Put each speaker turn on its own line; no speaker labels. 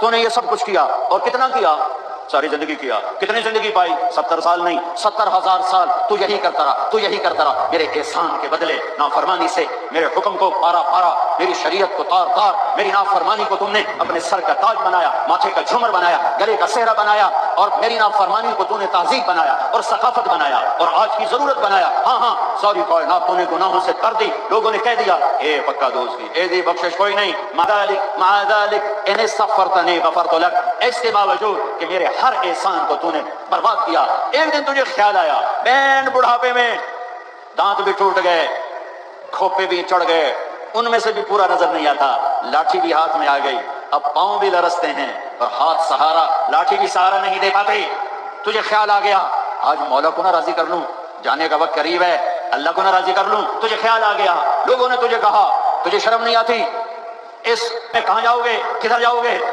तूने ये सब कुछ किया और कितना किया? सारी जिंदगी किया। कितनी जिंदगी पाई? 70 साल नहीं, 70,000 साल तू यही करता रहा, तू यही करता रहा। मेरे एहसान के बदले नाफरमानी से मेरे हुक्म को पारा पारा, मेरी शरीयत को तार तार, मेरी नाफरमानी को तुमने अपने सर का ताज बनाया, माथे का झूमर बनाया, गले का सेहरा बनाया, और मेरी नाफरमानी को तूने तहजीब बनाया और सकाफत बनाया और आज की जरूरत बनाया। हाँ हाँ, सारी कायनात तूने गुनाहों से कर दी। लोगों ने कह दिया ए पक्का दोस्ती, ए दी बख्शिश कोई नहीं, मादालिक इन्हें सफरतने गफरतु लक, इसके बावजूद कि मेरे हर एहसान को तूने बर्बाद किया। एक दिन तुझे ख्याल आया, बैंड बुढ़ापे में दांत भी टूट गए, खोपे भी चढ़ गए, उनमें से भी पूरा नजर नहीं आता, लाठी भी हाथ में आ गई, अब पांव भी लरसते हैं और हाथ सहारा, लाठी भी सहारा नहीं दे पाते। तुझे ख्याल आ गया आज मौला को ना राजी कर लूं, जाने का वक्त करीब है, अल्लाह को ना राजी कर लूं। तुझे ख्याल आ गया, लोगों ने तुझे कहा तुझे शर्म नहीं आती, इस में कहां जाओगे, किधर जाओगे?